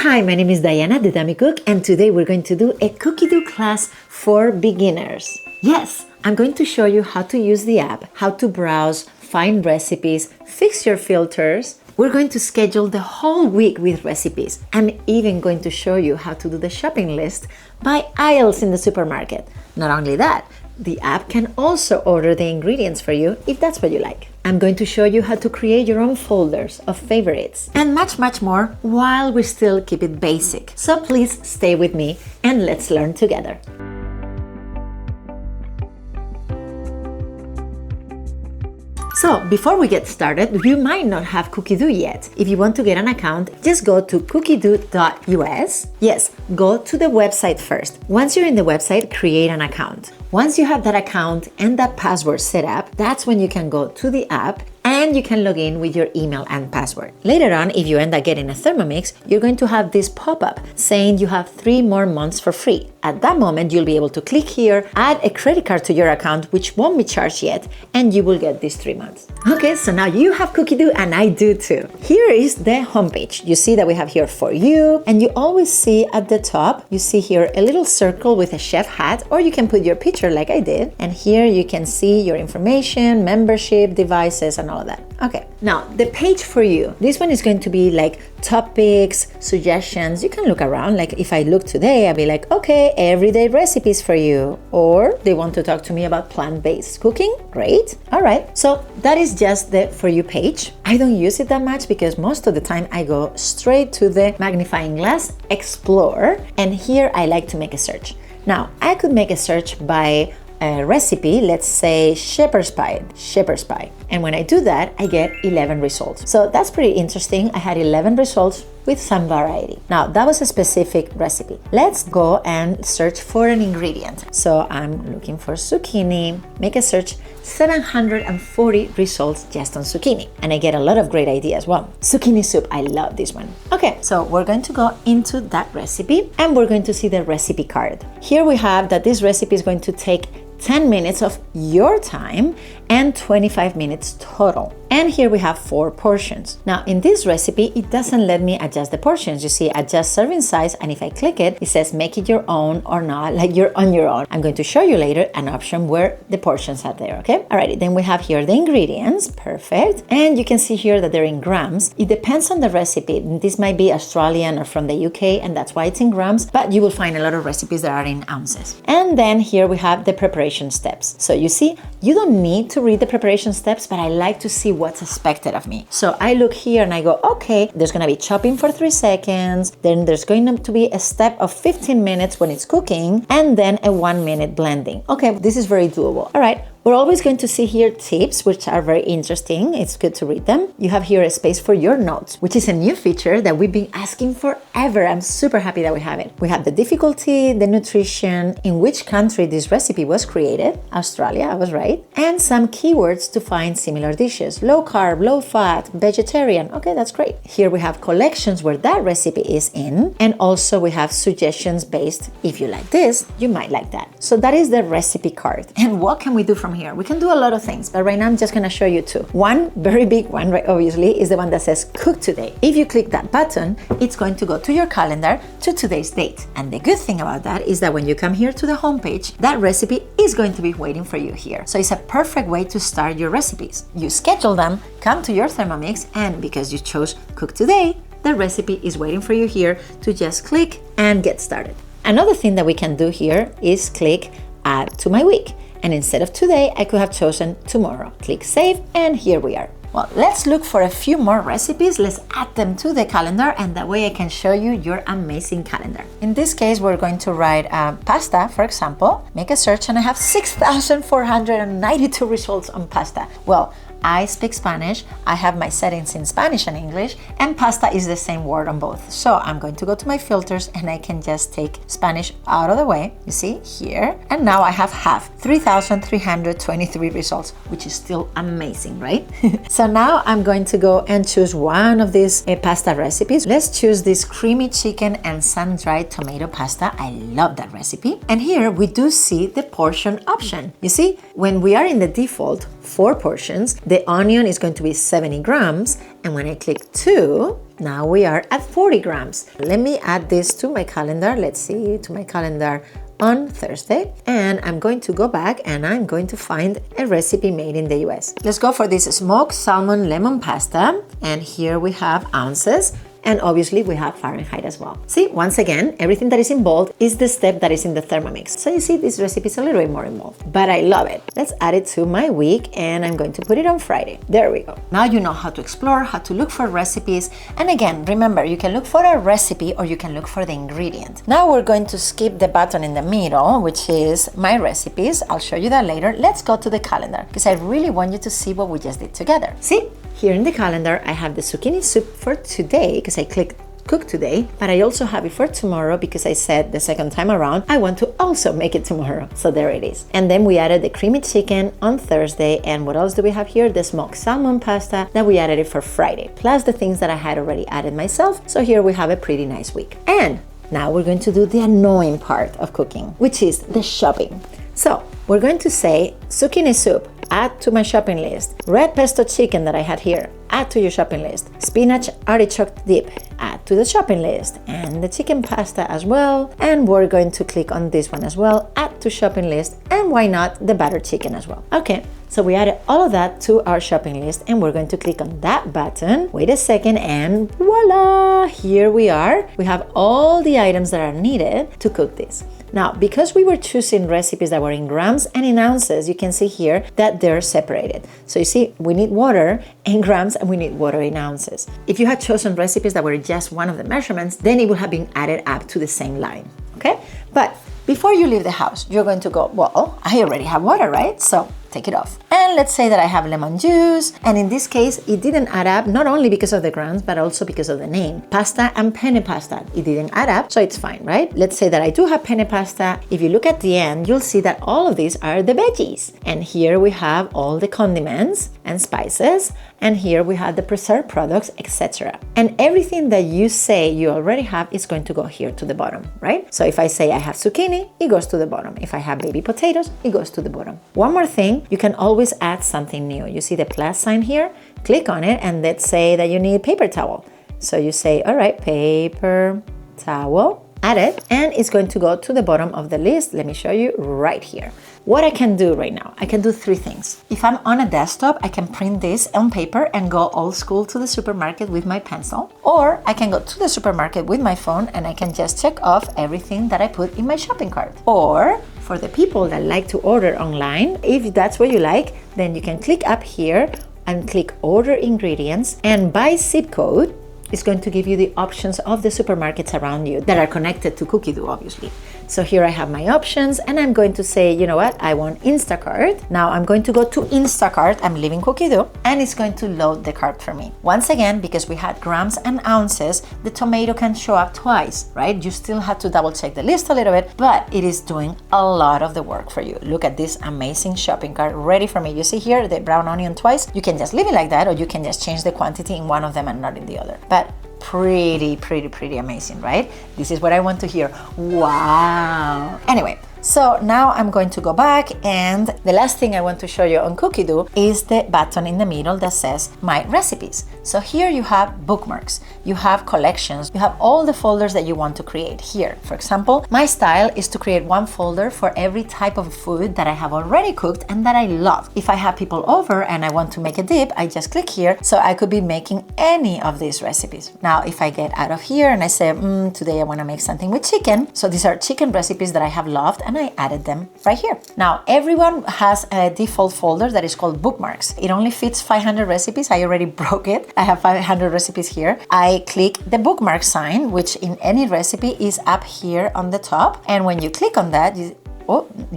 Hi, my name is Diana, the Dummy Cook, and today we're going to do a Cookidoo class for beginners. Yes, I'm going to show you how to use the app, how to browse, find recipes, fix your filters. We're going to schedule the whole week with recipes. I'm even going to show you how to do the shopping list by aisles in the supermarket. Not only that, the app can also order the ingredients for you if that's what you like. I'm going to show you how to create your own folders of favorites and much more while we still keep it basic. So please stay with me and let's learn together. So before we get started, you might not have Cookidoo yet. If you want to get an account, just go to cookidoo.us. Yes, go to the website first. Once you're in the website, create an account. Once you have that account and that password set up, that's when you can go to the app and you can log in with your email and password. Later on, if you end up getting a Thermomix, you're going to have this pop-up saying you have 3 more months for free. At that moment, you'll be able to click here, add a credit card to your account, which won't be charged yet, and you will get these 3 months. Okay, so now you have Cookidoo and I do too. Here is the homepage. You see that we have here for you, and you always see at the top, you see here a little circle with a chef hat, or you can put your picture like I did, and here you can see your information, membership, devices, and all of that. Okay, now the page for you, this one is going to be like topics, suggestions. You can look around. Like if I look today, I'll be like, okay, everyday recipes for you. Or they want to talk to me about plant-based cooking. Great. All right. So that is just the For You page. I don't use it that much because most of the time I go straight to the magnifying glass, explore, and here I like to make a search. Now, I could make a search by a recipe, let's say shepherd's pie. And when I do that, I get 11 results. So that's pretty interesting. I had 11 results with some variety. Now, that was a specific recipe. Let's go and search for an ingredient. So I'm looking for zucchini, make a search, 740 results just on zucchini. And I get a lot of great ideas. Wow, zucchini soup, I love this one. Okay, so we're going to go into that recipe and we're going to see the recipe card. Here we have that this recipe is going to take 10 minutes of your time and 25 minutes total. And here we have 4 portions. Now in this recipe, it doesn't let me adjust the portions. You see, adjust serving size, and if I click it, it says make it your own or not, like you're on your own. I'm going to show you later an option where the portions are there, okay? Alrighty, then we have here the ingredients, perfect. And you can see here that they're in grams. It depends on the recipe. This might be Australian or from the UK, and that's why it's in grams, but you will find a lot of recipes that are in ounces. And then here we have the preparation steps. So you see, you don't need to read the preparation steps, but I like to see what's expected of me. So I look here and I go, okay, there's gonna be chopping for 3 seconds, then there's going to be a step of 15 minutes when it's cooking, and then a 1-minute blending. Okay, this is very doable. All right. We're always going to see here tips, which are very interesting. It's good to read them. You have here a space for your notes, which is a new feature that we've been asking forever. I'm super happy that we have it. We have the difficulty, the nutrition, in which country this recipe was created, Australia, I was right, and some keywords to find similar dishes, low carb, low fat, vegetarian. Okay, that's great. Here we have collections where that recipe is in, and also we have suggestions based, if you like this, you might like that. So that is the recipe card. And what can we do from here? We can do a lot of things, but right now I'm just going to show you 2. One very big one, right, obviously, is the one that says cook today. If you click that button, it's going to go to your calendar to today's date. And the good thing about that is that when you come here to the homepage, that recipe is going to be waiting for you here. So it's a perfect way to start your recipes. You schedule them, come to your Thermomix, and because you chose cook today, the recipe is waiting for you here to just click and get started. Another thing that we can do here is click add to my week. And instead of today, I could have chosen tomorrow. Click save, and here we are. Well, let's look for a few more recipes. Let's add them to the calendar, and that way I can show you your amazing calendar. In this case, we're going to write pasta, for example. Make a search, and I have 6,492 results on pasta. Well, I speak Spanish, I have my settings in Spanish and English, and pasta is the same word on both. So I'm going to go to my filters and I can just take Spanish out of the way, you see, here. And now I have 3,323 results, which is still amazing, right? So now I'm going to go and choose one of these pasta recipes. Let's choose this creamy chicken and sun-dried tomato pasta. I love that recipe. And here we do see the portion option. You see, when we are in the default 4 portions, the onion is going to be 70 grams And when I click 2, now we are at 40 grams. Let me add this to my calendar. Let's see, to my calendar on Thursday. And I'm going to go back and I'm going to find a recipe made in the US. Let's go for this smoked salmon lemon pasta. And here we have ounces. And obviously we have Fahrenheit as well. See, once again, everything that is in bold is the step that is in the Thermomix. So you see, this recipe is a little bit more involved, but I love it. Let's add it to my week and I'm going to put it on Friday. There we go. Now you know how to explore, how to look for recipes. And again, remember, you can look for a recipe or you can look for the ingredient. Now we're going to skip the button in the middle, which is my recipes. I'll show you that later. Let's go to the calendar because I really want you to see what we just did together. See? Here in the calendar, I have the zucchini soup for today because I clicked cook today, but I also have it for tomorrow because I said the second time around, I want to also make it tomorrow. So there it is. And then we added the creamy chicken on Thursday. And what else do we have here? The smoked salmon pasta that we added it for Friday, plus the things that I had already added myself. So here we have a pretty nice week. And now we're going to do the annoying part of cooking, which is the shopping. So we're going to say zucchini soup, add to my shopping list. Red pesto chicken that I had here, add to your shopping list. Spinach artichoke dip, add to the shopping list. And the chicken pasta as well. And we're going to click on this one as well, add to shopping list. And why not the battered chicken as well? Okay, so we added all of that to our shopping list and we're going to click on that button. Wait a second and voila, here we are. We have all the items that are needed to cook this. Now, because we were choosing recipes that were in grams and in ounces, you can see here that they're separated. So you see, we need water in grams and we need water in ounces. If you had chosen recipes that were just one of the measurements, then it would have been added up to the same line, okay? But before you leave the house, you're going to go, well, I already have water, right? So take it off. And let's say that I have lemon juice. And in this case, it didn't add up, not only because of the grams, but also because of the name. Pasta and penne pasta. It didn't add up, so it's fine, right? Let's say that I do have penne pasta. If you look at the end, you'll see that all of these are the veggies. And here we have all the condiments and spices. And here we have the preserved products, etc. And everything that you say you already have is going to go here to the bottom, right? So if I say I have zucchini, it goes to the bottom. If I have baby potatoes, it goes to the bottom. One more thing, you can always add something new. You see the plus sign here? Click on it and let's say that you need paper towel. So you say, all right, paper towel, add it, and it's going to go to the bottom of the list. Let me show you right here. What I can do right now, I can do 3 things. If I'm on a desktop, I can print this on paper and go old school to the supermarket with my pencil. Or I can go to the supermarket with my phone and I can just check off everything that I put in my shopping cart. Or for the people that like to order online, if that's what you like, then you can click up here and click order ingredients, and by zip code, it's going to give you the options of the supermarkets around you that are connected to Cookidoo, obviously. So here I have my options and I'm going to say, you know what, I want Instacart. Now I'm going to go to Instacart, I'm leaving Cookidoo, and it's going to load the cart for me. Once again, because we had grams and ounces, the tomato can show up twice, right? You still have to double check the list a little bit, but it is doing a lot of the work for you. Look at this amazing shopping cart ready for me. You see here the brown onion twice. You can just leave it like that, or you can just change the quantity in one of them and not in the other. But pretty amazing, right? This is what I want to hear. Wow. Anyway, so now I'm going to go back, and the last thing I want to show you on Cookidoo is the button in the middle that says My Recipes. So here you have bookmarks, you have collections, you have all the folders that you want to create here. For example, my style is to create one folder for every type of food that I have already cooked and that I love. If I have people over and I want to make a dip, I just click here, so I could be making any of these recipes. Now, if I get out of here and I say, today I want to make something with chicken, so these are chicken recipes that I have loved and I added them right here. Now, everyone has a default folder that is called bookmarks. It only fits 500 recipes. I already broke it. I have 500 recipes here. I click the bookmark sign, which in any recipe is up here on the top. And when you click on that, you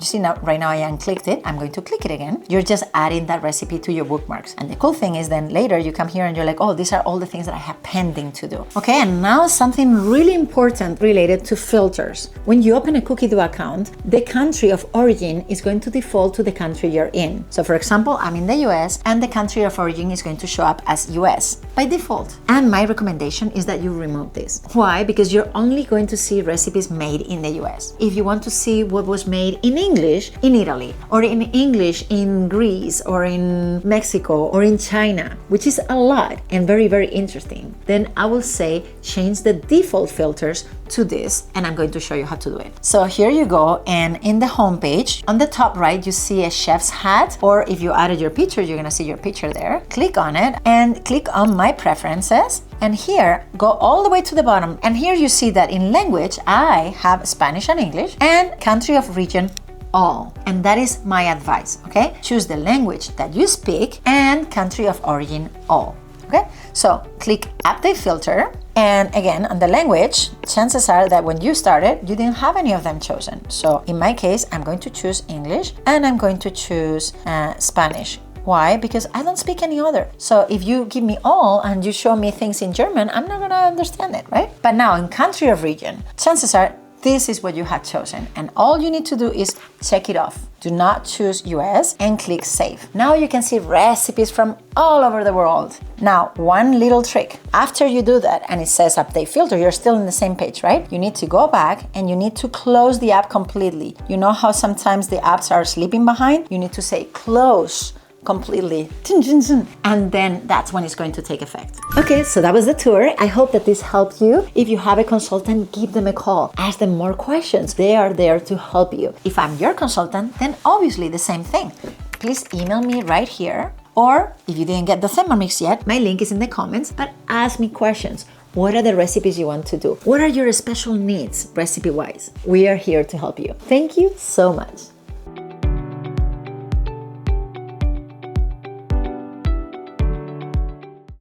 see now, right now I unclicked it. I'm going to click it again. You're just adding that recipe to your bookmarks. And the cool thing is then later you come here and you're like, oh, these are all the things that I have pending to do. Okay, and now something really important related to filters. When you open a Cookidoo account, the country of origin is going to default to the country you're in. So for example, I'm in the US and the country of origin is going to show up as US by default. And my recommendation is that you remove this. Why? Because you're only going to see recipes made in the US. If you want to see what was made made in English in Italy, or in English in Greece, or in Mexico, or in China, which is a lot and very, very interesting, then I will say change the default filters to this, and I'm going to show you how to do it. So here you go, and in the home page, on the top right, you see a chef's hat, or if you added your picture, you're gonna see your picture there. Click on it and click on My Preferences, and here, go all the way to the bottom, and here you see that in language, I have Spanish and English, and country of region, all. And that is my advice, okay? Choose the language that you speak and country of origin, all. Okay, so click Update Filter, and again, on the language, chances are that when you started, you didn't have any of them chosen. So in my case, I'm going to choose English, and I'm going to choose Spanish. Why? Because I don't speak any other. So if you give me all and you show me things in German, I'm not gonna understand it, right? But now in country of region, chances are this is what you had chosen, and all you need to do is check it off. Do not choose US and click Save. Now you can see recipes from all over the world. Now, one little trick. After you do that and it says Update Filter, you're still in the same page, right? You need to go back and you need to close the app completely. You know how sometimes the apps are sleeping behind? You need to say close completely, and then that's when it's going to take effect. Okay, so that was the tour. I hope that this helped you. If you have a consultant, give them a call. Ask them more questions. They are there to help you. If I'm your consultant, then obviously the same thing. Please email me right here, or if you didn't get the Thermomix yet, my link is in the comments, but ask me questions. What are the recipes you want to do? What are your special needs recipe-wise? We are here to help you. Thank you so much.